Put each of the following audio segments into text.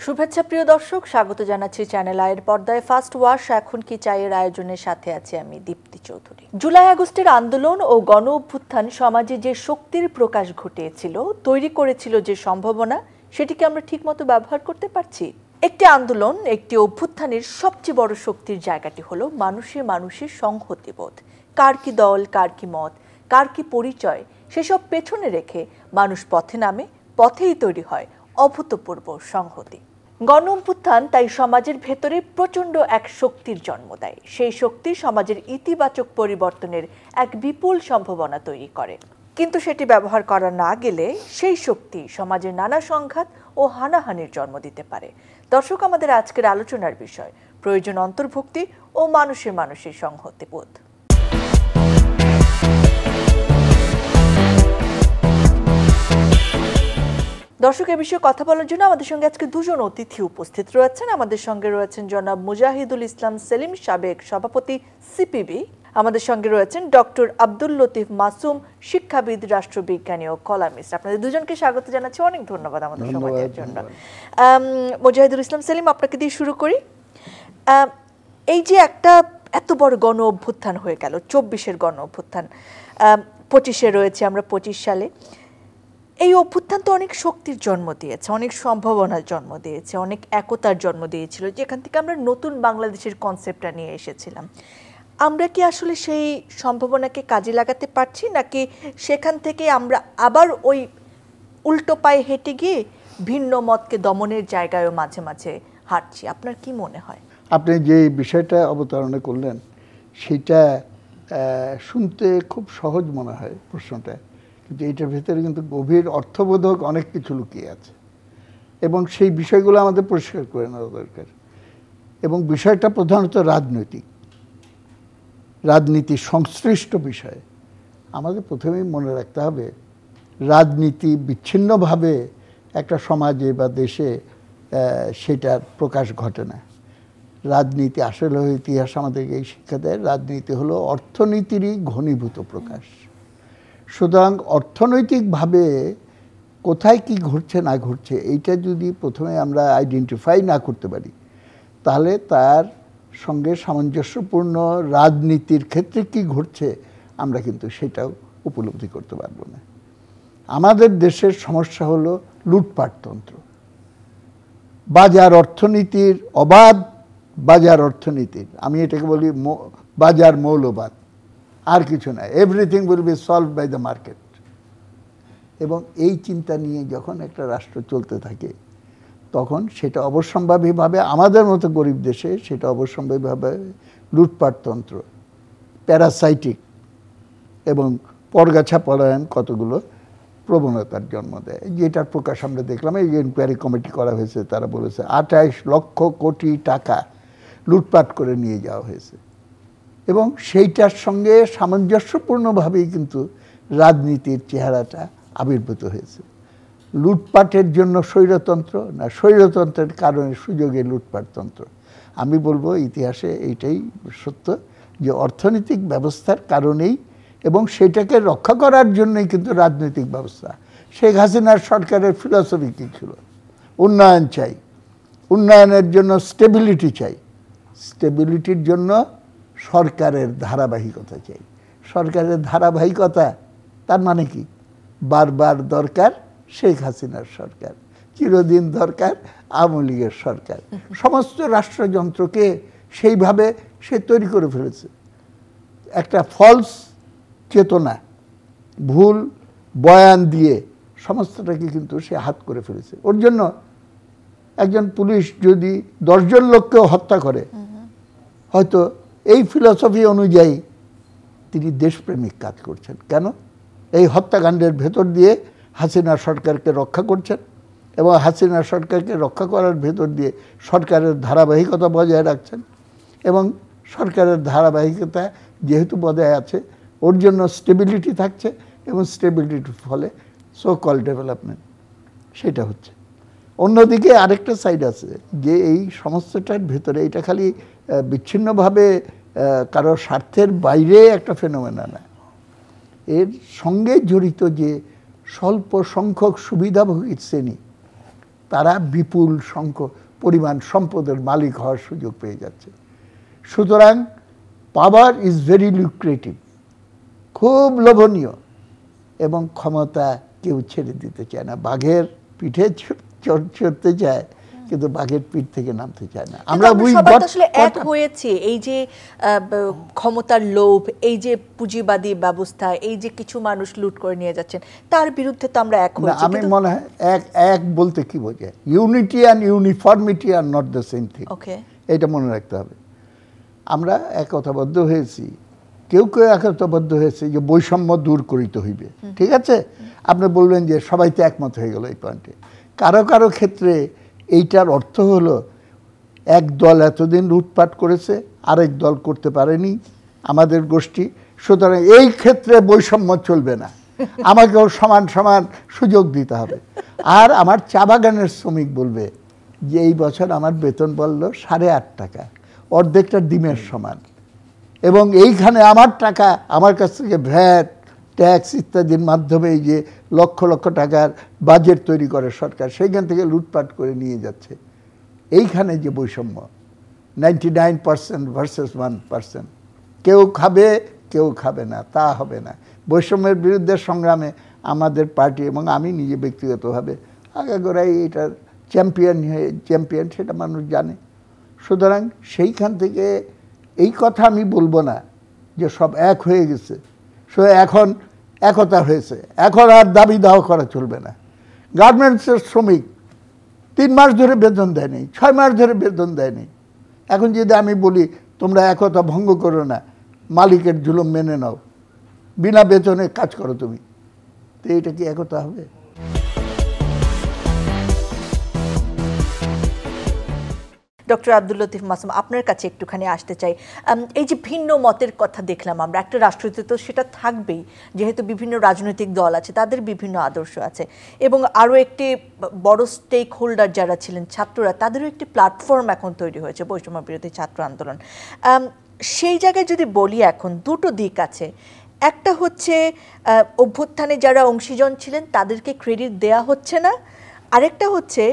শুভেচ্ছা প্রিয় দর্শক, স্বাগত জানাচ্ছি চ্যানেল আইয়ের পর্দায় ফার্স্ট ওয়াশ এখন কি চাইয়ের আয়োজনের সাথে আছি আমি দীপ্তি চৌধুরী। জুলাই আগস্টের আন্দোলন ও গণ অভ্যুত্থান সমাজে যে শক্তির প্রকাশ ঘটিয়েছিল, তৈরি করেছিল যে সম্ভাবনা, সেটিকে আমরা ঠিকমতো ব্যবহার করতে পারছি? একটি আন্দোলন, একটি অভ্যুত্থানের সবচেয়ে বড় শক্তির জায়গাটি হলো মানুষের সংহতিবোধ। কার কি দল, কার কি মত, কার কি পরিচয়, সেসব পেছনে রেখে মানুষ পথে নামে, পথেই তৈরি হয় অভূতপূর্ব সংহতি। গণ অভ্যুত্থান তাই সমাজের ভেতরে প্রচণ্ড এক শক্তির জন্ম দেয়। সেই শক্তি সমাজের ইতিবাচক পরিবর্তনের এক বিপুল সম্ভাবনা তৈরি করে, কিন্তু সেটি ব্যবহার করা না গেলে সেই শক্তি সমাজের নানা সংঘাত ও হানাহানির জন্ম দিতে পারে। দর্শক, আমাদের আজকের আলোচনার বিষয় প্রয়োজন অন্তর্ভুক্তি ও মানুষের সংহতিবোধ। দর্শক, এ বিষয়ে কথা বলার জন্য আমাদের সঙ্গে আজকে দুজন অতিথি উপস্থিত রয়েছেন। আমাদের সঙ্গে রয়েছেন জনাব মুজাহিদুল ইসলাম সেলিম, সাবেক সভাপতি সিপিবি। আমাদের সঙ্গে রয়েছেন ডক্টর আব্দুল লতিফ মাসুম, শিক্ষাবিদ, রাষ্ট্রবিজ্ঞানী ও কলামিস্ট। আপনাদের দুজনকে স্বাগত জানাচ্ছি, অনেক ধন্যবাদ আমাদের সময় দেওয়ার জন্য। মুজাহিদুল ইসলাম সেলিম, আপনাকে দিয়ে শুরু করি। এই যে একটা এত বড় গণ অভ্যুত্থান হয়ে গেল, 24-এর গণ অভ্যুত্থান, 25-এ রয়েছে আমরা, 25 সালে এই অভ্যুত্থান তো অনেক শক্তির জন্ম দিয়েছে, অনেক সম্ভাবনার জন্ম দিয়েছে, অনেক একতার জন্ম দিয়েছিল, যেখান থেকে আমরা নতুন বাংলাদেশের কনসেপ্টটা নিয়ে এসেছিলাম। আমরা কি আসলে সেই সম্ভাবনাকে কাজে লাগাতে পারছি, নাকি সেখান থেকে আমরা আবার ওই উল্টো পায়ে হেঁটে গিয়ে ভিন্ন মতকে দমনের জায়গায়ও মাঝে মাঝে হাঁটছি? আপনার কি মনে হয়? আপনি যে বিষয়টা অবতারণা করলেন সেটা শুনতে খুব সহজ মনে হয় প্রশ্নটা, কিন্তু এটার ভেতরে কিন্তু গভীর অর্থবোধক অনেক কিছু লুকিয়ে আছে এবং সেই বিষয়গুলো আমাদের পরিষ্কার করে নেওয়া দরকার। এবং বিষয়টা প্রধানত রাজনীতি সংশ্লিষ্ট বিষয়। আমাদের প্রথমেই মনে রাখতে হবে, রাজনীতি বিচ্ছিন্নভাবে একটা সমাজে বা দেশে সেটার প্রকাশ ঘটে না। রাজনীতি আসলে ইতিহাস আমাদেরকে এই শিক্ষা দেয়, রাজনীতি হলো অর্থনীতিরই ঘনীভূত প্রকাশ। সুতরাং অর্থনৈতিকভাবে কোথায় কি ঘটছে না ঘটছে এইটা যদি প্রথমে আমরা আইডেন্টিফাই না করতে পারি, তাহলে তার সঙ্গে সামঞ্জস্যপূর্ণ রাজনীতির ক্ষেত্রে কি ঘটছে আমরা কিন্তু সেটাও উপলব্ধি করতে পারবো না। আমাদের দেশের সমস্যা হলো লুটপাটতন্ত্র, বাজার অর্থনীতির অবাধ বাজার অর্থনীতির, আমি এটাকে বলি বাজার মৌলবাদ, আর কিছু না। Everything will be solved by the market. এবং এই চিন্তা নিয়ে যখন একটা রাষ্ট্র চলতে থাকে তখন সেটা অবশ্যম্ভাবীভাবে আমাদের মতো গরিব দেশে সেটা অবশ্যম্ভাবীভাবে লুটপাটতন্ত্র, প্যারাসাইটিক এবং পরগাছা পলায়ন কতগুলো প্রবণতার জন্ম দেয়, যেটার প্রকাশ আমরা দেখলাম। এই যে ইনকোয়ারি কমিটি করা হয়েছে, তারা বলেছে 28 লক্ষ কোটি টাকা লুটপাট করে নিয়ে যাওয়া হয়েছে। এবং সেইটার সঙ্গে সামঞ্জস্যপূর্ণভাবেই কিন্তু রাজনীতির চেহারাটা আবির্ভূত হয়েছে। লুটপাটের জন্য স্বৈরতন্ত্র, না স্বৈরতন্ত্রের কারণে সুযোগে লুটপাটতন্ত্র। আমি বলবো ইতিহাসে এইটাই সত্য যে অর্থনৈতিক ব্যবস্থার কারণেই এবং সেটাকে রক্ষা করার জন্যই কিন্তু রাজনৈতিক ব্যবস্থা। শেখ হাসিনার সরকারের ফিলসফি কী ছিল? উন্নয়ন চাই, উন্নয়নের জন্য স্টেবিলিটি চাই, স্টেবিলিটির জন্য সরকারের ধারাবাহিকতা চাই। সরকারের ধারাবাহিকতা তার মানে কি? বারবার দরকার শেখ হাসিনার সরকার, চিরদিন দরকার আওয়ামী লীগের সরকার। সমস্ত রাষ্ট্রযন্ত্রকে সেইভাবে সে তৈরি করে ফেলেছে। একটা ফলস চেতনা, ভুল বয়ান দিয়ে সমস্তটাকে কিন্তু সে হাত করে ফেলেছে। ওর জন্য একজন পুলিশ যদি 10 জন লোককেও হত্যা করে, হয়তো এই ফিলসফি অনুযায়ী তিনি দেশপ্রেমিক কাজ করছেন। কেন? এই হত্যাকাণ্ডের ভেতর দিয়ে হাসিনা সরকারকে রক্ষা করছেন এবং হাসিনা সরকারকে রক্ষা করার ভেতর দিয়ে সরকারের ধারাবাহিকতা বজায় রাখছেন। এবং সরকারের ধারাবাহিকতা যেহেতু বজায় আছে, ওর জন্য স্টেবিলিটি থাকছে এবং স্টেবিলিটির ফলে সো কল ডেভেলপমেন্ট সেটা হচ্ছে। অন্যদিকে আরেকটা সাইড আছে যে এই সমস্তটার ভেতরে এটা খালি বিচ্ছিন্নভাবে কারো স্বার্থের বাইরে একটা ফেনোমেনা না, এর সঙ্গে জড়িত যে স্বল্প সংখ্যক সুবিধাভোগী শ্রেণী, তারা বিপুল পরিমাণ সম্পদের মালিক হওয়ার সুযোগ পেয়ে যাচ্ছে। সুতরাং পাওয়ার ইজ ভেরি লুক্রেটিভ, খুব লোভনীয়, এবং ক্ষমতা কেউ ছেড়ে দিতে চায় না। বাঘের পিঠে চড়তে চায়, কিন্তু বাঘের পিঠ থেকে নামতে চায় না। আমরা আসলে এক হয়েছি এই যে ক্ষমতার লোভ, এই যে পুঁজিবাদী ব্যবস্থা, এই যে কিছু মানুষ লুট করে নিয়ে যাচ্ছেন, তার বিরুদ্ধে তো আমরা এক হয়েছি। আমি মনে হয় এক বলতে কি বোঝায়, unity and uniformity are not the same thing. এটা মনে রাখতে হবে। আমরা একতাবদ্ধ হয়েছি, কেউ কেউ একতাবদ্ধ হয়েছে যে বৈষম্য দূর করিতে হইবে, ঠিক আছে। আপনি বলবেন যে সবাই তো একমত হয়ে গেল এই পয়েন্টে। কারো কারো ক্ষেত্রে এইটার অর্থ হলো এক দল এতদিন লুটপাট করেছে, আরেক দল করতে পারেনি, আমাদের গোষ্ঠী, সুতরাং এই ক্ষেত্রে বৈষম্য চলবে না, আমাকেও সমান সমান সুযোগ দিতে হবে। আর আমার চা বাগানের শ্রমিক বলবে যে এই বছর আমার বেতন বললো 8.5 টাকা, অর্ধেকটা ডিমের সমান, এবং এইখানে আমার টাকা, আমার কাছ থেকে ভ্যাট, ট্যাক্স ইত্যাদির মাধ্যমে এই যে লক্ষ লক্ষ টাকার বাজেট তৈরি করে সরকার, সেইখান থেকে লুটপাট করে নিয়ে যাচ্ছে। এইখানে যে বৈষম্য, 99% ভার্সেস 1%, কেউ খাবে কেউ খাবে না, তা হবে না। বৈষম্যের বিরুদ্ধে সংগ্রামে আমাদের পার্টি এবং আমি নিজে ব্যক্তিগতভাবে আগাগোড়াই এটার চ্যাম্পিয়ন, সেটা মানুষ জানে। সুতরাং সেইখান থেকে এই কথা আমি বলবো না যে সব এক হয়ে গেছে, এখন একতা হয়েছে, এখন আর দাবি দাওয়া করা চলবে না। গার্মেন্টসের শ্রমিক 3 মাস ধরে বেতন দেয়নি, 6 মাস ধরে বেতন দেয়নি। এখন যদি আমি বলি তোমরা একতা ভঙ্গ করো না, মালিকের জুলুম মেনে নাও, বিনা বেতনে কাজ করো তুমি, তো এটা কি একতা হবে? ডক্টর আব্দুল লতিফ মাসুম, আপনার কাছে একটুখানি আসতে চাই। এই যে ভিন্ন মতের কথা দেখলাম আমরা, একটা রাষ্ট্রতে তো সেটা থাকবেই, যেহেতু বিভিন্ন রাজনৈতিক দল আছে, তাদের বিভিন্ন আদর্শ আছে, এবং আরও একটি বড় স্টেক হোল্ডার যারা ছিলেন ছাত্ররা, তাদেরও একটি প্ল্যাটফর্ম এখন তৈরি হয়েছে, বৈষম্য বিরোধী ছাত্র আন্দোলন। সেই জায়গায় যদি বলি, এখন দুটো দিক আছে। একটা হচ্ছে অভ্যুত্থানে যারা অংশীজন ছিলেন তাদেরকে ক্রেডিট দেয়া হচ্ছে না, আরেকটা হচ্ছে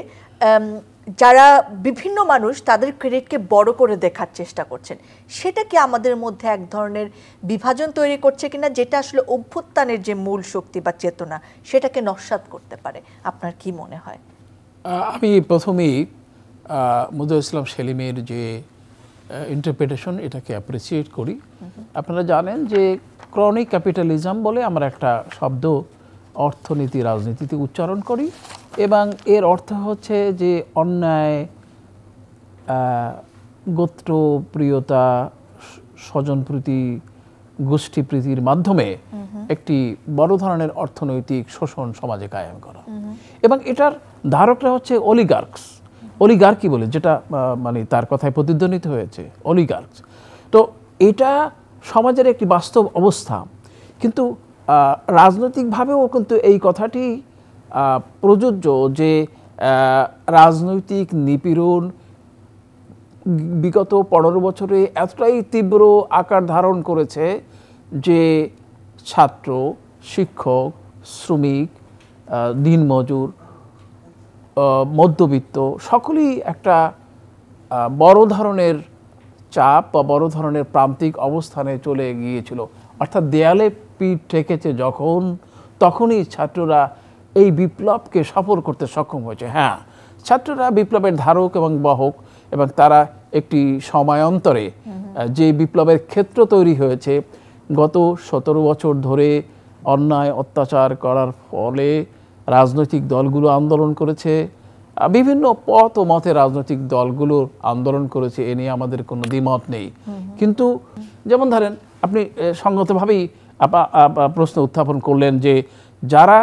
যারা বিভিন্ন মানুষ তাদের ক্রেডিটকে বড় করে দেখার চেষ্টা করছেন। সেটা কি আমাদের মধ্যে এক ধরনের বিভাজন তৈরি করছে কিনা, যেটা আসলে অভ্যুত্থানের যে মূল শক্তি বা চেতনা সেটাকে নস্যাৎ করতে পারে? আপনার কি মনে হয়? আমি প্রথমেই মধ্যে ইসলাম সেলিমের যে ইন্টারপ্রিটেশন, এটাকে অ্যাপ্রিসিয়েট করি। আপনারা জানেন যে ক্রনিক ক্যাপিটালিজম বলে আমরা একটা শব্দ অর্থনীতি রাজনীতিতে উচ্চারণ করি, এবং এর অর্থ হচ্ছে যে অন্যায়, গোত্রপ্রিয়তা, স্বজনপ্রীতি, গোষ্ঠীপ্রীতির মাধ্যমে একটি বড় ধরনের অর্থনৈতিক শোষণ সমাজে কায়েম করা, এবং এটার ধারকরা হচ্ছে অলিগার্কস, অলিগার্কি বলে, যেটা মানে তার কথায় প্রতিধ্বনিত হয়েছে, অলিগার্কস। তো এটা সমাজের একটি বাস্তব অবস্থা, কিন্তু রাজনৈতিকভাবেও কিন্তু এই কথাটি প্রযোজ্য যে রাজনৈতিক নিপীড়ন বিগত 15 বছরে এতটাই তীব্র আকার ধারণ করেছে যে ছাত্র, শিক্ষক, শ্রমিক, দিনমজুর, মধ্যবিত্ত সকলেই একটা বড় ধরনের চাপ বা বড় ধরনের প্রান্তিক অবস্থানে চলে গিয়েছিল। অর্থাৎ দেয়ালে পিঠ ঠেকেছে যখন, তখনই ছাত্ররা এই বিপ্লবকে সফল করতে সক্ষম হয়েছে। হ্যাঁ, ছাত্ররা বিপ্লবের ধারক এবং বাহক, এবং তারা একটি সময়ান্তরে যে বিপ্লবের ক্ষেত্র তৈরি হয়েছে, গত 17 বছর ধরে অন্যায় অত্যাচার করার ফলে রাজনৈতিক দলগুলো আন্দোলন করেছে, বিভিন্ন পথ ও মতে রাজনৈতিক দলগুলো আন্দোলন করেছে, এ নিয়ে আমাদের কোনো দ্বিমত নেই। কিন্তু যেমন ধরেন, আপনি সঙ্গতভাবেই প্রশ্ন উত্থাপন করলেন যে যারা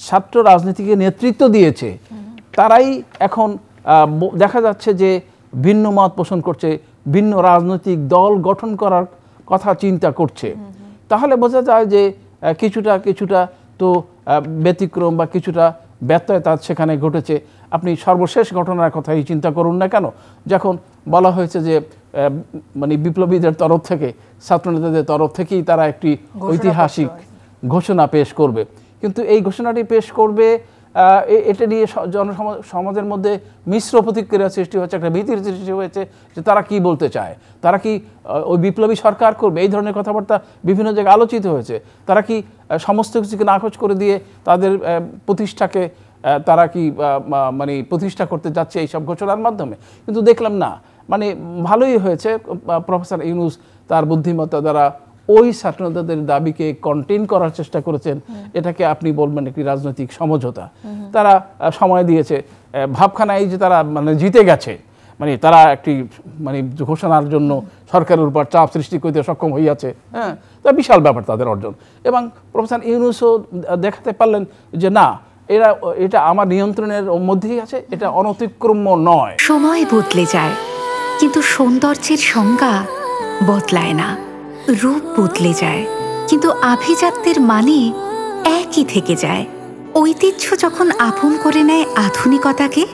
ছাত্র রাজনীতিকে নেতৃত্ব দিয়েছে তারাই এখন দেখা যাচ্ছে যে ভিন্ন মত পোষণ করছে, ভিন্ন রাজনৈতিক দল গঠন করার কথা চিন্তা করছে। তাহলে বোঝা যায় যে কিছুটা তো ব্যতিক্রম বা কিছুটা ব্যত্যয় তার সেখানে ঘটেছে। আপনি সর্বশেষ ঘটনার কথাই চিন্তা করুন না কেন, যখন বলা হয়েছে যে মানে বিপ্লবীদের তরফ থেকে, ছাত্রনেতাদের তরফ থেকেই তারা একটি ঐতিহাসিক ঘোষণা পেশ করবে, কিন্তু এই ঘোষণাটি পেশ করবে এটা নিয়ে সমাজের মধ্যে মিশ্র প্রতিক্রিয়া সৃষ্টি হচ্ছে, একটা ভীতির সৃষ্টি হয়েছে যে তারা কি বলতে চায়, তারা কি ওই বিপ্লবী সরকার করবে, এই ধরনের কথাবার্তা বিভিন্ন জায়গায় আলোচিত হয়েছে। তারা কি সমস্ত কিছুকে নাকচ করে দিয়ে তাদের প্রতিষ্ঠাকে তারা কি মানে প্রতিষ্ঠা করতে যাচ্ছে এইসব ঘোষণার মাধ্যমে? কিন্তু দেখলাম না, মানে ভালোই হয়েছে প্রফেসর ইউনূস তার বুদ্ধিমত্তা দ্বারা ওই ছাত্রদের দাবিকে কন্টেইন করার চেষ্টা করেছেন। এটাকে আপনি বলবেন একটি রাজনৈতিক সমঝোতা। তারা সময় দিয়েছে, ভাবখানা এই যে তারা মানে জিতে গেছে, মানে তারা একটি মানে ঘোষণার জন্য সরকারের উপর চাপ সৃষ্টি করতে সক্ষম হইয়াছে, হ্যাঁ, তা বিশাল ব্যাপার তাদের অর্জন। এবং প্রফেসর ইউনূসও দেখাতে পারলেন যে না, এটা আমার নিয়ন্ত্রণের মধ্যেই আছে, এটা অনতিক্রম্য নয়। সময় বদলে যায় কিন্তু সৌন্দর্যের সংজ্ঞা বদলায় না, রূপ বদলে যায় কিন্তু আভিজাত্যের মানে একই থেকে যায়। ঐতিহ্য যখন আপন করে নেয় আধুনিকতাকে,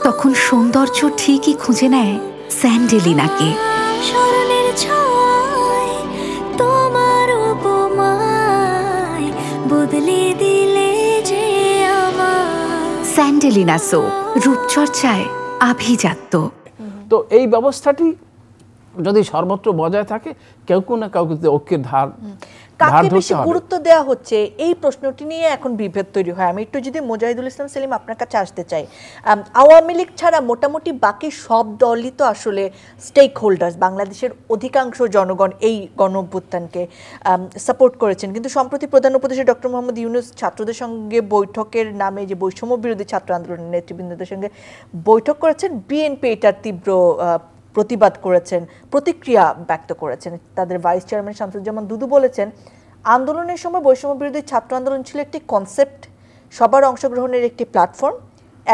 তখন সৌন্দর্য ঠিকই খুঁজে নেয় স্যান্ডেলিনাকে। স্মরণের ছোঁয়ায় তোমার উপমায় বদলে দিলে যে আমার। স্যান্ডেলিনা সো, রূপচর্চায় আভিজাত্য। তো এই ব্যবস্থাটি যদি সর্বত্র বজায় থাকে, কেউ না কাউকে ঐক্যের ধার কাকে বেশি গুরুত্ব দেওয়া হচ্ছে, এই প্রশ্নটি নিয়ে এখন বিভেদ তৈরি হয়। আমি একটু যদি মোজাহিদুল ইসলাম সেলিম আপনার কাছে আসতে চাই, আওয়ামী লীগ ছাড়া মোটামুটি বাকি সব দলই তো আসলে স্টেক হোল্ডার্স, বাংলাদেশের অধিকাংশ জনগণ এই গণ অভ্যুত্থানকে সাপোর্ট করেছেন। কিন্তু সম্প্রতি প্রধান উপদেষ্টা ডক্টর মোহাম্মদ ইউনূস ছাত্রদের সঙ্গে বৈঠকের নামে যে বৈষম্য বিরোধী ছাত্র আন্দোলনের নেতৃবৃন্দদের সঙ্গে বৈঠক করেছেন, বিএনপি এটার তীব্র প্রতিবাদ করেছেন, প্রতিক্রিয়া ব্যক্ত করেছেন। তাদের ভাইস চেয়ারম্যান শামসুজ্জামান দুদু বলেছেন, আন্দোলনের সময় বৈষম্য বিরোধী ছাত্র আন্দোলন ছিল একটি কনসেপ্ট, সবার অংশগ্রহণের একটি প্ল্যাটফর্ম।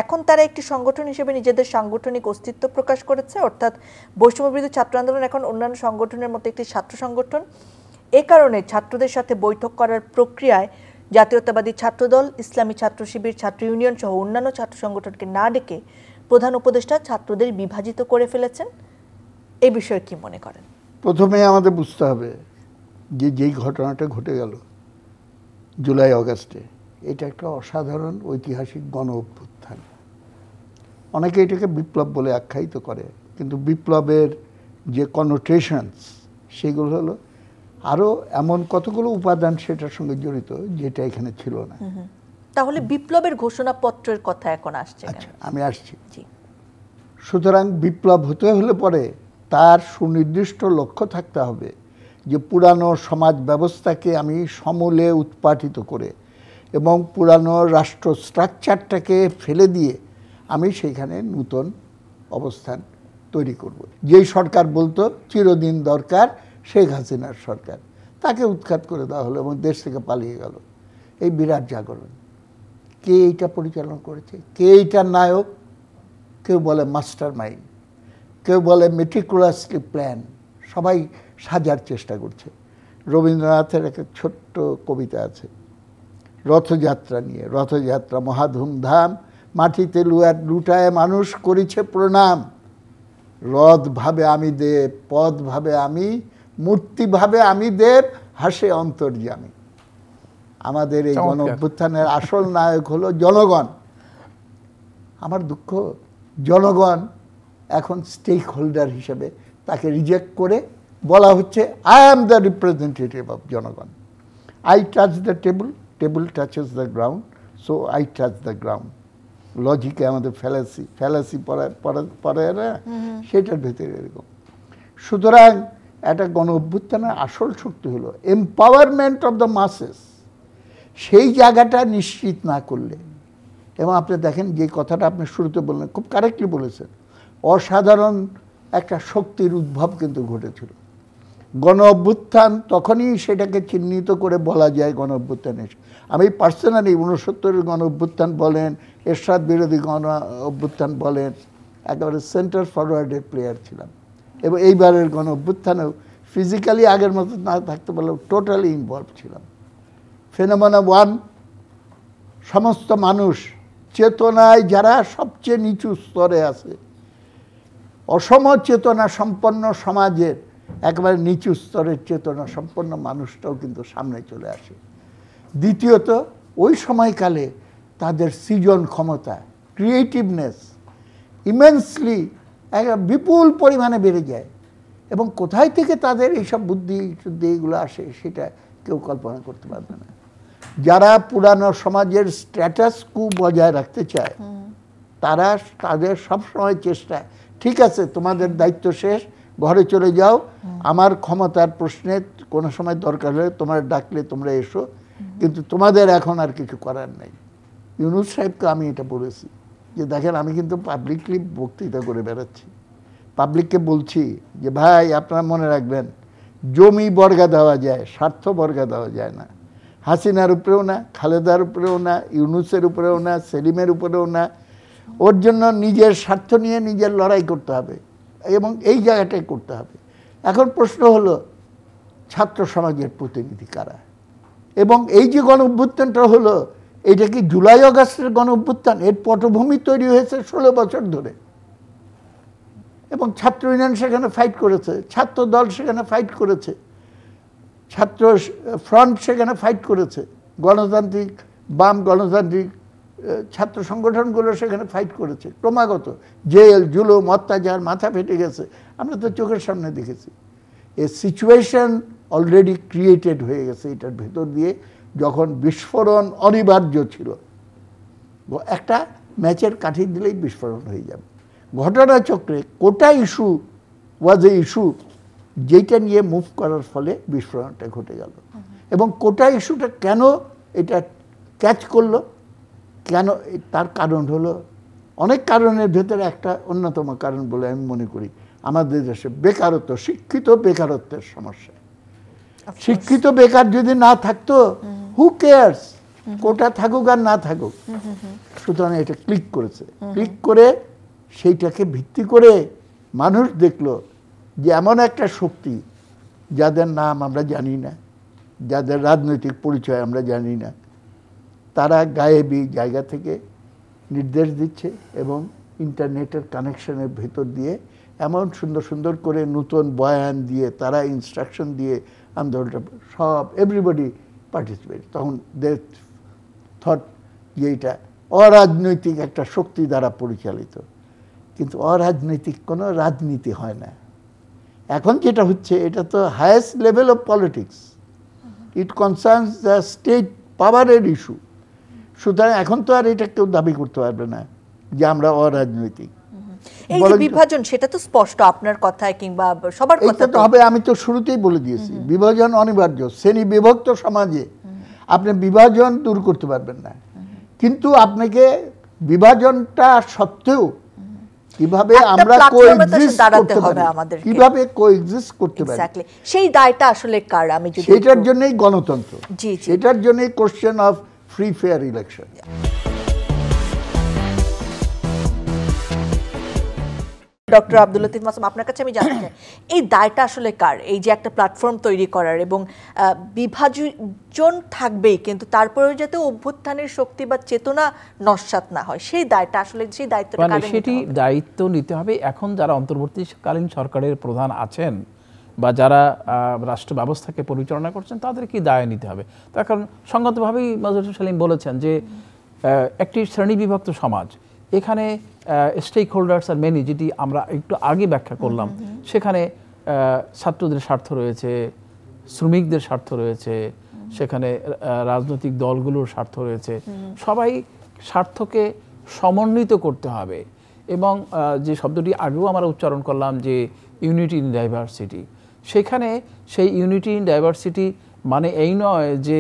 এখন তারা একটি সংগঠন হিসেবে নিজেদের সাংগঠনিক অস্তিত্ব প্রকাশ করেছে, অর্থাৎ বৈষম্য বিরোধী ছাত্র আন্দোলন এখন অন্যান্য সংগঠনের মতো একটি ছাত্র সংগঠন। এ কারণে ছাত্রদের সাথে বৈঠক করার প্রক্রিয়ায় জাতীয়তাবাদী ছাত্রদল, ইসলামী ছাত্র শিবির, ছাত্র ইউনিয়ন সহ অন্যান্য ছাত্র সংগঠনকে না ডেকে প্রধান উপদেষ্টা ছাত্রদের বিভাজিত করে ফেলেছেন। এই বিষয়ে কি মনে করেন? প্রথমে আমাদের বুঝতে হবে যে যেই ঘটনাটা ঘটে গেল জুলাই অগাস্টে, এটা একটা অসাধারণ ঐতিহাসিক গণ অভ্যুত্থান। অনেকে এটাকে বিপ্লব বলে আখ্যায়িত করে, কিন্তু বিপ্লবের যে কনোটেশনস সেগুলো হলো আরও এমন কতগুলো উপাদান সেটার সঙ্গে জড়িত যেটা এখানে ছিল না। তাহলে বিপ্লবের ঘোষণাপত্রের কথা এখন আসছে। আচ্ছা, আমি আসছি। সুতরাং বিপ্লব হতে হলে পরে তার সুনির্দিষ্ট লক্ষ্য থাকতে হবে যে পুরানো সমাজ ব্যবস্থাকে আমি সমূলে উৎপাটিত করে এবং পুরানো রাষ্ট্র স্ট্রাকচারটাকে ফেলে দিয়ে আমি সেইখানে নূতন অবস্থান তৈরি করব। যেই সরকার বলতো চিরদিন দরকার শেখ হাসিনার সরকার, তাকে উৎখাত করে দেওয়া হলো এবং দেশ থেকে পালিয়ে গেল। এই বিরাট জাগরণ কে এইটা পরিচালনা করেছে, কে এইটার নায়ক? কেউ বলে মাস্টার মাইন্ড, কেউ বলে মেটিকুলাসলি প্ল্যান, সবাই সাজার চেষ্টা করছে। রবীন্দ্রনাথের একটা ছোট্ট কবিতা আছে রথযাত্রা নিয়ে, রথযাত্রা মহা ধুমধাম, মাটিতে লুটায় মানুষ করিছে প্রণাম, রথ ভাবে আমি দেব, পদ ভাবে আমি, মূর্তি ভাবে আমি দেব, হাসে অন্তর্যামী। আমাদের এই গণ অভ্যুত্থানের আসল নায়ক হলো জনগণ। আমার দুঃখ, জনগণ এখন স্টেক হোল্ডার হিসেবে তাকে রিজেক্ট করে বলা হচ্ছে I am the representative of জনগণ। I touch the table, table touches the ground, so I touch the ground. লজিকে আমাদের ফ্যালাসি পড়ায় না, সেটার ভেতরে এরকম। সুতরাং একটা গণ অভ্যুত্থানের আসল শক্তি হলো এম্পাওয়ারমেন্ট অফ দ্য মাসেস। সেই জায়গাটা নিশ্চিত না করলে, এবং আপনি দেখেন যে কথাটা আপনি শুরুতে বললেন, খুব কারেক্টলি বলেছেন, অসাধারণ একটা শক্তির উদ্ভব কিন্তু ঘটেছিল। গণ অভ্যুত্থান তখনই সেটাকে চিহ্নিত করে বলা যায় গণ অভ্যুত্থান। আমি পার্সোনালি 69-এর গণ অভ্যুত্থান বলেন, এরশাদ বিরোধী গণ অভ্যুত্থান বলেন, একেবারে সেন্টার ফরওয়ার্ডের প্লেয়ার ছিলাম। এবং এইবারের গণ অভ্যুত্থানেও ফিজিক্যালি আগের মতো না থাকতে পারলেও টোটালি ইনভলভ ছিলাম। ফেনোমেনা 1, সমস্ত মানুষ চেতনায় যারা সবচেয়ে নিচু স্তরে আছে, অসম চেতনা সম্পন্ন সমাজের একেবারে নিচু স্তরের চেতনা সম্পন্ন মানুষটাও কিন্তু সামনে চলে আসে। দ্বিতীয়ত, ওই সময়কালে তাদের সৃজন ক্ষমতা, ক্রিয়েটিভনেস ইমেন্সলি বিপুল পরিমাণে বেড়ে যায়। এবং কোথায় থেকে তাদের এইসব বুদ্ধি এইগুলো আসে সেটা কেউ কল্পনা করতে পারবে না। যারা পুরানো সমাজের স্ট্যাটাস কু বজায় রাখতে চায় তাদের সবসময় চেষ্টা, ঠিক আছে তোমাদের দায়িত্ব শেষ, ঘরে চলে যাও, আমার ক্ষমতার প্রশ্নে কোনো সময় দরকার হলে তোমরা ডাকলে তোমরা এসো, কিন্তু তোমাদের এখন আর কিছু করার নেই। ইউনূস সাহেবকে আমি এটা বলেছি যে দেখেন আমি কিন্তু পাবলিকলি বক্তৃতা করে বেড়াচ্ছি, পাবলিককে বলছি যে ভাই আপনারা মনে রাখবেন জমি বর্গা দেওয়া যায়, স্বার্থ বর্গা দেওয়া যায় না। হাসিনার উপরেও না, খালেদার উপরেও না, ইউনূসের উপরেও না, সেলিমের উপরেও না। ওর জন্য নিজের স্বার্থ নিয়ে নিজের লড়াই করতে হবে এবং এই জায়গাটাই করতে হবে। এখন প্রশ্ন হলো ছাত্র সমাজের প্রতিনিধি কারা? এবং এই যে গণ অভ্যুত্থানটা হলো, এটা কি জুলাই আগস্টের গণ অভ্যুত্থান? এর পটভূমি তৈরি হয়েছে 16 বছর ধরে, এবং ছাত্র ইউনিয়ন সেখানে ফাইট করেছে, ছাত্র দল সেখানে ফাইট করেছে, ছাত্র ফ্রন্ট সেখানে ফাইট করেছে, গণতান্ত্রিক বাম গণতান্ত্রিক ছাত্র সংগঠনগুলো সেখানে ফাইট করেছে ক্রমাগত। জেল জুলুম অত্যাচার, মাথা ফেটে গেছে, আমরা তো চোখের সামনে দেখেছি। এ সিচুয়েশন অলরেডি ক্রিয়েটেড হয়ে গেছে এটার ভেতর দিয়ে, যখন বিস্ফোরণ অনিবার্য ছিল। একটা ম্যাচের কাঠি দিলেই বিস্ফোরণ হয়ে যাবে। ঘটনাচক্রে কোটা ইস্যু ওয়াজ এ ইস্যু যেটা নিয়ে মুভ করার ফলে বিস্ফোরণটা ঘটে গেল। এবং কোটা ইস্যুটা কেন এটা ক্যাচ করলো, কেন, তার কারণ হলো অনেক কারণের ভেতরে একটা অন্যতম কারণ বলে আমি মনে করি আমাদের দেশে বেকারত্ব, শিক্ষিত বেকারত্বের সমস্যা। শিক্ষিত বেকার যদি না থাকতো, হু কেয়ার্স, কোটা থাকুক আর না থাকুক। সুতরাং এটা ক্লিক করেছে, ক্লিক করে সেইটাকে ভিত্তি করে মানুষ দেখলো যে এমন একটা শক্তি যাদের নাম আমরা জানি না, যাদের রাজনৈতিক পরিচয় আমরা জানি না, তারা গায়েবী জায়গা থেকে নির্দেশ দিচ্ছে এবং ইন্টারনেটের কানেকশনের ভেতর দিয়ে এমন সুন্দর সুন্দর করে নতুন বয়ান দিয়ে তারা ইনস্ট্রাকশন দিয়ে আন্দোলনটা সব এভরিবডি পার্টিসিপেট। তখন দে থট যে এটা অরাজনৈতিক একটা শক্তি দ্বারা পরিচালিত, কিন্তু অরাজনৈতিক কোনো রাজনীতি হয় না। এখন যেটা হচ্ছে এটা তো highest level of politics, it concerns the state পাওয়ারের ইস্যু। সুতরাং এখন তো আর এটা কেউ দাবি করতে পারবে না যে আমরা অরাজনৈতিক। এই যে বিভাজন, সেটা তো স্পষ্ট আপনার কথায় কিংবা সবার কথা তো হবে। আমি তো শুরুতেই বলে দিয়েছি বিভাজন অনিবার্য। শ্রেণী বিভক্ত সমাজে আপনি বিভাজন দূর করতে পারবেন না, কিন্তু আপনাকে বিভাজনটা সত্ত্বেও কিভাবে আমরা কোএক্সিস্ট করতে পারি, কিভাবে কোএক্সিস্ট করতে পারি, সেই দায়টা আসলে কার? আমি যদি সেটার জন্যই গণতন্ত্র, সেটার জন্যই question of free fair election. Doctor Abdul Latif Masum, আপনার কাছে আমি জানতে চাই এই দায়টা আসলে কার? এই যে একটা প্ল্যাটফর্ম তৈরি করার এবং বিভাজন থাকবেই, কিন্তু তারপরেও যাতে অভ্যুত্থানের শক্তি বা চেতনা নস্যাৎ না হয়, সেই দায়টা আসলে, সেই দায়িত্বটা কার? সেটি দায়িত্ব নিতে হবে এখন যারা অন্তর্বর্তীকালীন সরকারের প্রধান আছেন বা যারা রাষ্ট্র ব্যবস্থাকে পরিচালনা করছেন, তাদের কি দায় নিতে হবে। তার কারণ সঙ্গতভাবেই মাজহারুল সালিম বলেছেন যে একটি শ্রেণীবিভক্ত সমাজ, এখানে স্টেক হোল্ডার্স আর মেনি, যেটি আমরা একটু আগে ব্যাখ্যা করলাম, সেখানে ছাত্রদের স্বার্থ রয়েছে, শ্রমিকদের স্বার্থ রয়েছে, সেখানে রাজনৈতিক দলগুলোর স্বার্থ রয়েছে। সবাই স্বার্থকে সমন্বিত করতে হবে। এবং যে শব্দটি আগেও আমরা উচ্চারণ করলাম যে ইউনিটি ইন ডাইভার্সিটি, সেখানে সেই ইউনিটি ইন ডাইভার্সিটি মানে এই নয় যে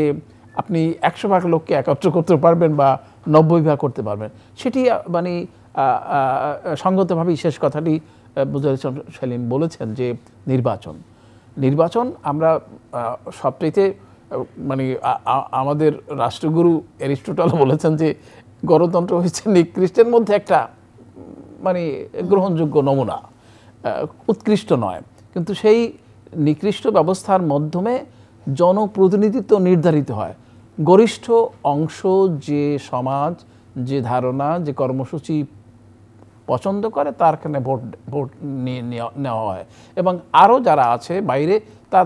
আপনি 100 লোককে একত্র করতে পারবেন বা 90 করতে পারবেন। সেটি মানে সঙ্গতভাবেই শেষ কথাটি মাজহারুল সালিম বলেছেন যে নির্বাচন আমরা সবচাইতে মানে আমাদের রাষ্ট্রগুরু অ্যারিস্টটল বলেছেন যে গণতন্ত্র হচ্ছে নিকৃষ্টের মধ্যে একটা মানে গ্রহণযোগ্য নমুনা, উৎকৃষ্ট নয়, কিন্তু সেই নিকৃষ্ট ব্যবস্থার মাধ্যমে জনপ্রতিনিধিত্ব নির্ধারিত হয়। গরিষ্ঠ অংশ যে সমাজ, যে ধারণা, যে কর্মসূচি পছন্দ করে তারখানে ভোট নিয়ে নেওয়া হয়, এবং আরও যারা আছে বাইরে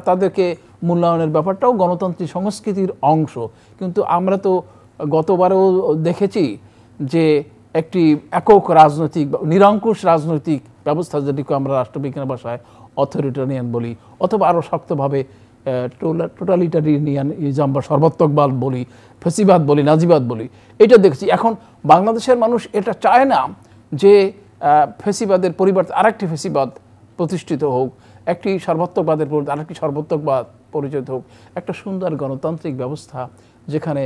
তাদেরকে মূল্যায়নের ব্যাপারটাও গণতান্ত্রিক সংস্কৃতির অংশ। কিন্তু আমরা তো গতবারেও দেখেছি যে একটি একক রাজনৈতিক নিরঙ্কুশ রাজনৈতিক ব্যবস্থা, যেটিকে আমরা রাষ্ট্রবিজ্ঞান ভাষায় অথরিটারিয়ান বলি, অথবা আরও শক্তভাবে টোটালিটারিয়ানিজম বা সর্বাত্মকবাদ বলি, ফেসিবাদ বলি, নাজিবাদ বলি, এটা দেখছি। এখন বাংলাদেশের মানুষ এটা চায় না যে ফেসিবাদের পরিবর্তে আরেকটি ফেসিবাদ প্রতিষ্ঠিত হোক, একটি সর্বাত্মকবাদের পরিবর্তে আরেকটি সর্বাত্মকবাদ পরিচিত হোক, একটা সুন্দর গণতান্ত্রিক ব্যবস্থা যেখানে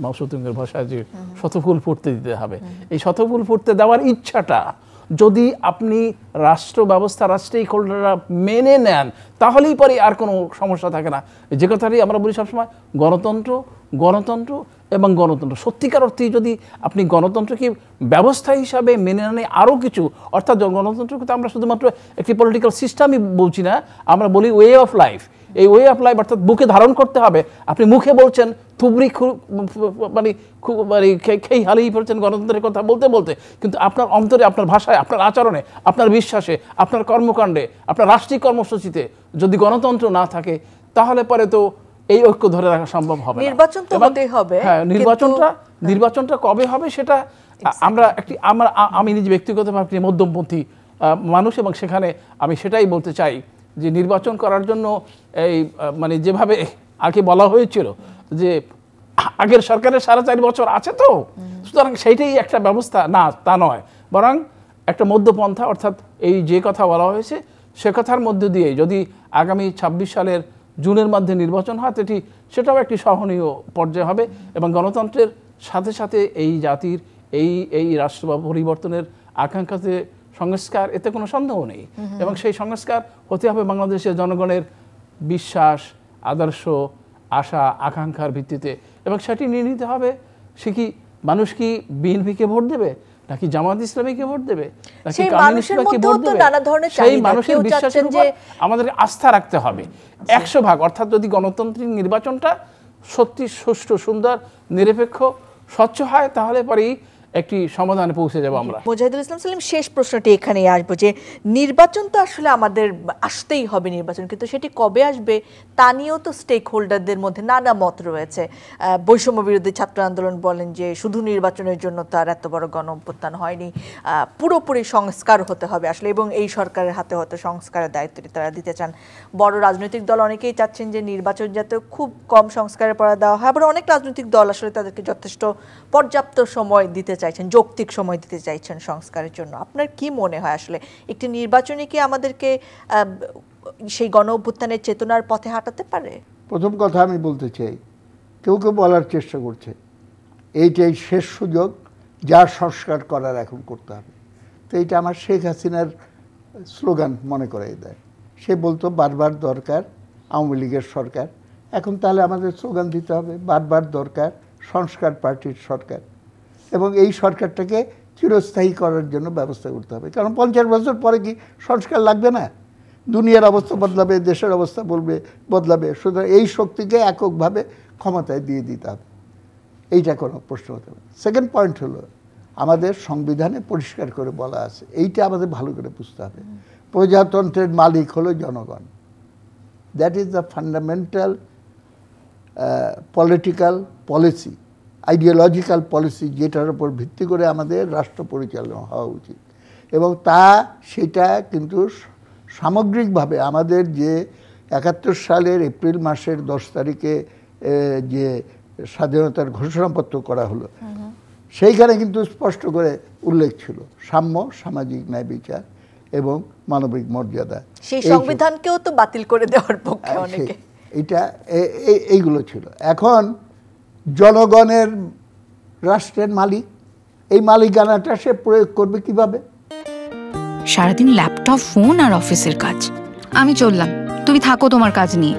মাউসুতুঙ্গের ভাষায় যে শতফুল ফুটতে দিতে হবে, এই শতফুল ফুটতে দেওয়ার ইচ্ছাটা যদি আপনি রাষ্ট্র ব্যবস্থা রাষ্ট্রিক হোল্ডাররা মেনে নেন, তাহলেই পরে আর কোনো সমস্যা থাকে না। যে কথাটি আমরা বলি সবসময়, গণতন্ত্র গণতন্ত্র এবং গণতন্ত্র। সত্যিকার অর্থে যদি আপনি গণতন্ত্রকে ব্যবস্থা হিসাবে মেনে নেন, আরও কিছু, অর্থাৎ গণতন্ত্রকে তো আমরা শুধুমাত্র একটি পলিটিক্যাল সিস্টেমই বলছি না, আমরা বলি ওয়ে অফ লাইফ। এই ওয়ে অফ লাইফ অর্থাৎ বুকে ধারণ করতে হবে। আপনি মুখে বলছেন থুবড়ি মানে খেই হারিয়ে ফেলছেন গণতন্ত্রের কথা বলতে বলতে, কিন্তু আপনার অন্তরে, আপনার ভাষায়, আপনার আচরণে, আপনার বিশ্বাসে, আপনার কর্মকাণ্ডে, আপনার রাষ্ট্রিক কর্মসূচিতে যদি গণতন্ত্র না থাকে, তাহলে পরে তো এই ঐক্য ধরে রাখা সম্ভব হবে না। নির্বাচন তো হতেই হবে। হ্যাঁ, নির্বাচনটা কবে হবে সেটা আমি নিজে ব্যক্তিগতভাবে একটি মধ্যমপন্থী মানুষ, এবং সেখানে আমি সেটাই বলতে চাই যে নির্বাচন করার জন্য এই মানে যেভাবে আগে বলা হয়েছিল যে আগের সরকারের 4.5 বছর আছে, তো সুতরাং সেইটাই একটা ব্যবস্থা না, তা নয়, বরং একটা মধ্যপন্থা, অর্থাৎ এই যে কথা বলা হয়েছে সে কথার মধ্য দিয়ে যদি আগামী 26 সালের জুনের মধ্যে নির্বাচন হয়, সেটাও একটি সহনীয় পর্যায়ে হবে, এবং গণতন্ত্রের সাথে সাথে এই জাতির এই রাষ্ট্র পরিবর্তনের আকাঙ্ক্ষাতে সংস্কার, এতে কোনো সন্দেহ নেই। এবং সেই সংস্কার হতে হবে বাংলাদেশের জনগণের বিশ্বাস, আদর্শ, আশা, আকাঙ্ক্ষার ভিত্তিতে, এবং সেটি নিয়ে নিতে হবে। সে কি মানুষ কি বিএনপিকে ভোট দেবে, নাকি জামাত ইসলামীকে ভোট দেবে, নাকি কমিউনিস্টকে ভোট দেবে, সেই মানুষের বিশ্বাসের উপর আমাদের আস্থা রাখতে হবে 100 ভাগ। অর্থাৎ যদি গণতান্ত্রিক নির্বাচনটা সত্যি সুষ্ঠু, সুন্দর, নিরপেক্ষ, স্বচ্ছ হয়, তাহলে পরেই একটি সমাধানে পৌঁছে যাব আমরা। মুজাহিদুল ইসলাম সেলিম, শেষ প্রশ্নটি এখানেই আসবো যে নির্বাচন তো আসলে আমাদের আসতেই হবে নির্বাচন, কিন্তু সেটি কবে আসবে তা নিয়েও তো স্টেক হোল্ডারদের মধ্যে নানা মত রয়েছে। বৈষম্য বিরোধী ছাত্র আন্দোলন বলেন যে শুধু নির্বাচনের জন্য তার এত বড় গণ অভ্যুত্থান হয়নি, পুরোপুরি সংস্কার হতে হবে আসলে, এবং এই সরকারের হাতে হয়তো সংস্কারের দায়িত্বটি তারা দিতে চান। বড় রাজনৈতিক দল অনেকেই চাচ্ছেন যে নির্বাচন যাতে খুব কম সংস্কারের পড়া দেওয়া হয়, আবার অনেক রাজনৈতিক দল আসলে তাদেরকে যথেষ্ট পর্যাপ্ত সময় দিতে চাইছেন, যৌক্তিক সময় দিতে চাইছেন সংস্কারের জন্য। আপনার কি মনে হয় আসলে একটি নির্বাচনই কি আমাদেরকে সেই গণ অভ্যুত্থানের চেতনার পথে হাঁটাতে পারে? প্রথম কথা আমি বলতে চাই, কেউ কেউ বলার চেষ্টা করছে এইটাই শেষ সুযোগ, যা সংস্কার করার এখন করতে হবে। তো এইটা আমার শেখ হাসিনার স্লোগান মনে করাই দেয়। সে বলতো বারবার দরকার আওয়ামী লীগের সরকার, এখন তাহলে আমাদের স্লোগান দিতে হবে বারবার দরকার সংস্কার পার্টির সরকার, এবং এই সরকারটাকে চিরস্থায়ী করার জন্য ব্যবস্থা করতে হবে। কারণ 50 বছর পরে কি সংস্কার লাগবে না? দুনিয়ার অবস্থা বদলাবে, দেশের অবস্থা বদলাবে, সুতরাং এই শক্তিকে এককভাবে ক্ষমতায় দিয়ে দিতে হবে, এইটা কোনো প্রশ্ন হতে পারে। সেকেন্ড পয়েন্ট হলো, আমাদের সংবিধানে পরিষ্কার করে বলা আছে, এইটা আমাদের ভালো করে বুঝতে হবে, প্রজাতন্ত্রের মালিক হলো জনগণ। That is the fundamental political policy, ideological policy, যেটার উপর ভিত্তি করে আমাদের রাষ্ট্র পরিচালনা হওয়া উচিত। এবং সেটা কিন্তু সামগ্রিকভাবে আমাদের যে 71 সালের এপ্রিল মাসের 10 তারিখে যে স্বাধীনতার ঘোষণাপত্র করা হলো, সেইখানে কিন্তু স্পষ্ট করে উল্লেখ ছিল সাম্য, সামাজিক ন্যায় বিচার এবং মানবিক মর্যাদা। সেই সংবিধানকেও তো বাতিল করে দেওয়ার পক্ষে অনেকে, এটা এইগুলো ছিল। এখন জনগণের রাষ্ট্রের মালিক, এই মালিকানাটা সে প্রয়োগ করবে কিভাবে? সারাদিন ল্যাপটপ, ফোন আর অফিসের কাজ। আমি চললাম, তুমি থাকো তোমার কাজ নিয়ে।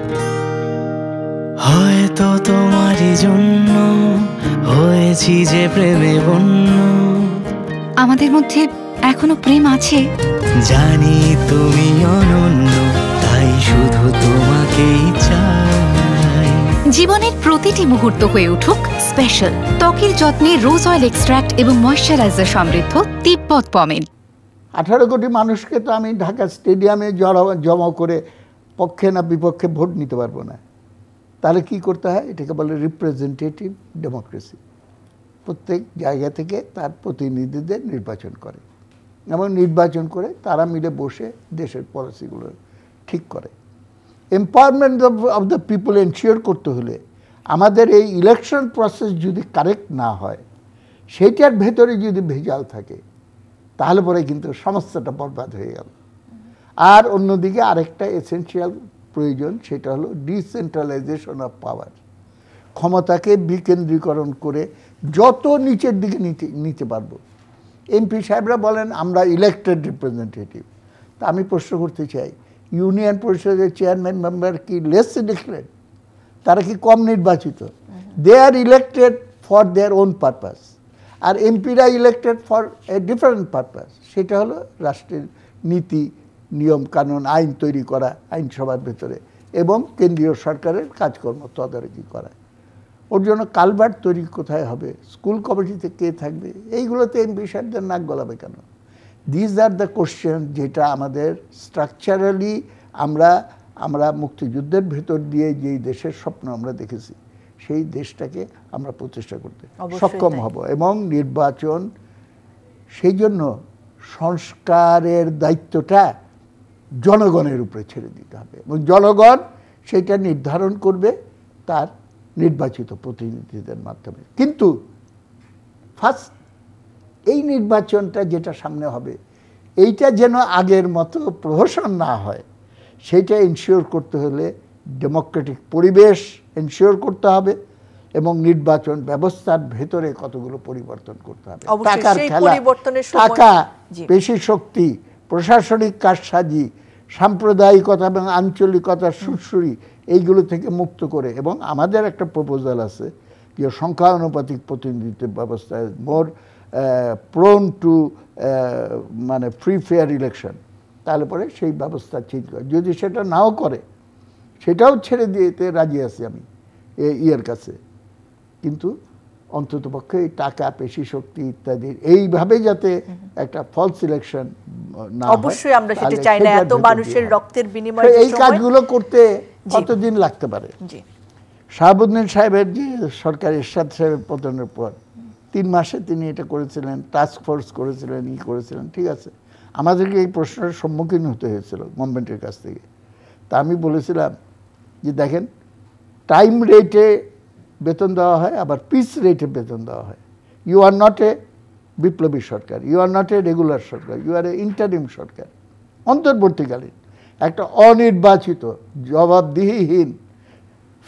হয়তো তোমারই জন্য হয়েছি যে প্রেমে বন্য। আমাদের মধ্যে এখনো প্রেম আছে, জানি তুমি অনন্য, তাই শুধু তোমাকেই চাই। জীবনের প্রতিটি মুহূর্ত হয়ে উঠুক স্পেশাল। ত্বকের যত্নে রোজ অয়েল এক্সট্রাক্ট এবং ময়শ্চারাইজার সমৃদ্ধ তিব্বত পমেড। 18 কোটি মানুষকে তো আমি ঢাকা স্টেডিয়ামে জমা করে পক্ষে না বিপক্ষে ভোট নিতে পারবো না। তাহলে কি করতে হয়? এটাকে বলে রিপ্রেজেন্টেটিভ ডেমোক্রেসি। প্রত্যেক জায়গা থেকে তার প্রতিনিধিদের নির্বাচন করে এবং নির্বাচন করে তারা মিলে বসে দেশের পলিসিগুলো ঠিক করে। Empowerment of the people ensure করতে হলে আমাদের এই ইলেকশন প্রসেস যদি কারেক্ট না হয়, সেইটার ভেতরে যদি ভেজাল থাকে, তাহলে পরে কিন্তু সমস্যাটা বরবাদ হয়ে গেল। আর অন্যদিকে আরেকটা এসেনশিয়াল প্রয়োজন, সেটা হলো ডিসেন্ট্রালাইজেশন অফ পাওয়ার। ক্ষমতাকে বিকেন্দ্রীকরণ করে যত নিচের দিকে নিতে পারবো। এমপি সাহেবরা বলেন আমরা ইলেক্টেড রিপ্রেজেন্টেটিভ। তা আমি প্রশ্ন করতে চাই, ইউনিয়ন পরিষদের চেয়ারম্যান মেম্বার কি লেস ইলেক্টেড? তারা কি কম নির্বাচিত? They are elected for their own purpose, আর এমপিরা elected for a different purpose. সেটা হলো রাষ্ট্রের নীতি, নিয়ম কানুন, আইন তৈরি করা আইনসভার ভেতরে এবং কেন্দ্রীয় সরকারের কাজকর্ম তদারকি করা। ওর জন্য কালভার্ট তৈরি কোথায় হবে, স্কুল কমিটিতে কে থাকবে, এইগুলোতে এমপি সাহেবদের নাক গলাবে কেন? দিস আর দ্য কোশ্চেন, যেটা আমাদের স্ট্রাকচারালি আমরা মুক্তিযুদ্ধের ভেতর দিয়ে যেই দেশের স্বপ্ন আমরা দেখেছি, সেই দেশটাকে আমরা প্রতিষ্ঠা করতে সক্ষম হব। এবং নির্বাচন, সেই জন্য সংস্কারের দায়িত্বটা জনগণের উপরে ছেড়ে দিতে হবে এবং জনগণ সেটা নির্ধারণ করবে তার নির্বাচিত প্রতিনিধিদের মাধ্যমে। কিন্তু ফার্স্ট এই নির্বাচনটা যেটা সামনে হবে, এইটা যেন আগের মতো প্রহসন না হয়, সেইটা এনশিওর করতে হলে ডেমোক্রেটিক পরিবেশ এনশিওর করতে হবে এবং নির্বাচন ব্যবস্থার ভেতরে কতগুলো পরিবর্তন করতে হবে। টাকার খেলা, টাকা, পেশি শক্তি, প্রশাসনিক কারসাজি, সাম্প্রদায়িকতা এবং আঞ্চলিকতার সুরসুরি, এইগুলো থেকে মুক্ত করে। এবং আমাদের একটা প্রপোজাল আছে যে সংখ্যানুপাতিক প্রতিনিধিত্ব ব্যবস্থায় মোর প্রোন টু মানে ফ্রি ফেয়ার ইলেকশন, তাহলে পরে সেই ব্যবস্থা চেঞ্জ করে। যদি সেটা নাও করে, সেটাও ছেড়ে দিতে রাজি আছি আমি ইয়ের কাছে, কিন্তু অন্ততপক্ষে এই টাকা, পেশি শক্তি ইত্যাদি এইভাবে যাতে একটা ফলস ইলেকশন না হয়। অবশ্যই আমরা সেটা চাই না। এত মানুষের রক্তের বিনিময়ে এই কাজগুলো করতে কতদিন লাগতে পারে? শাহাবুদ্দিন সাহেবের যে সরকার, এরশাদ সাহেবের পতনের পর 3 মাসে তিনি এটা করেছিলেন, টাস্ক ফোর্স করেছিলেন, করেছিলেন, ঠিক আছে। আমাদেরকে এই প্রশ্নের সম্মুখীন হতে হয়েছিল গভর্নমেন্টের কাছ থেকে। তা আমি বলেছিলাম যে দেখেন, টাইম রেটে বেতন দেওয়া হয়, আবার পিস রেটে বেতন দেওয়া হয়। ইউ আর নট এ বিপ্লবী সরকার, you are not a regular সরকার, ইউ আর এ ইন্টারিম সরকার, অন্তর্বর্তীকালীন একটা অনির্বাচিত, জবাবদিহিহীন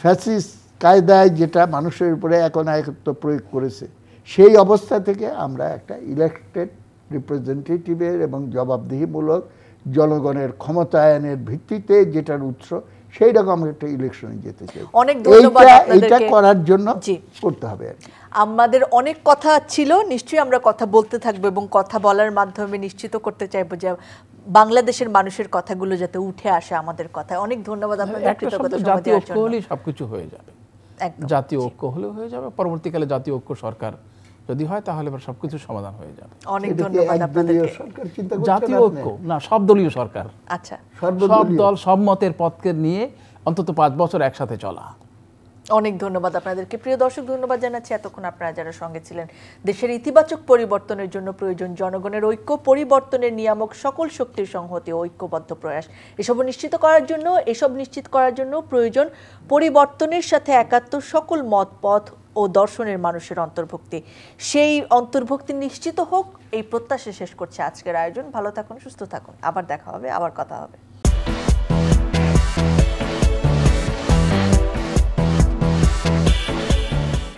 ফ্যাসিস্ট কায়দায় যেটা মানুষের উপরে একনায়কত্ব প্রয়োগ করেছে, সেই অবস্থা থেকে আমরা একটা ইলেক্টেড রিপ্রেজেন্টেটিভের এবং জবাবদিহিমূলক জনগণের ক্ষমতায়নের ভিত্তিতে যেটার উৎস, সেই রকম একটা ইলেকশনে যেতে চাই। অনেক ধন্যবাদ আপনাদেরকে। এইটা করার জন্য করতে হবে আর কি। আমাদের অনেক কথা ছিল, নিশ্চয়ই আমরা কথা বলতে থাকবো এবং কথা বলার মাধ্যমে নিশ্চিত করতে চাইবো যে বাংলাদেশের মানুষের কথাগুলো যাতে উঠে আসে আমাদের কথায়। অনেক ধন্যবাদ আপনাদের। জাতীয় ঐক্য হলেই সবকিছু হয়ে যাবে, জাতীয় ঐক্য হলে হয়ে যাবে। পরবর্তীকালে জাতীয় ঐক্য সরকার যদি হয়, তাহলে সবকিছু সমাধান হয়ে যাবে। অনেক ধন্যবাদ আপনাদেরকে। জাতীয় ঐক্য না, সব দলীয় সরকার, আচ্ছা, সব দল সব মতের পথকে নিয়ে অন্তত 5 বছর একসাথে চলা। অনেক ধন্যবাদ আপনাদেরকে। প্রিয় দর্শক, ধন্যবাদ জানাচ্ছি এতক্ষণ আপনারা যারা সঙ্গে ছিলেন। দেশের ইতিবাচক পরিবর্তনের জন্য প্রয়োজন জনগণের ঐক্য, পরিবর্তনের নিয়ামক সকল শক্তির সংহতি ও ঐক্যবদ্ধ প্রয়াস। এসব নিশ্চিত করার জন্য প্রয়োজন পরিবর্তনের সাথে একাত্ম সকল মত, পথ ও দর্শনের মানুষের অন্তর্ভুক্তি। সেই অন্তর্ভুক্তি নিশ্চিত হোক, এই প্রত্যাশা শেষ করছে আজকের আয়োজন। ভালো থাকুন, সুস্থ থাকুন, আবার দেখা হবে, আবার কথা হবে।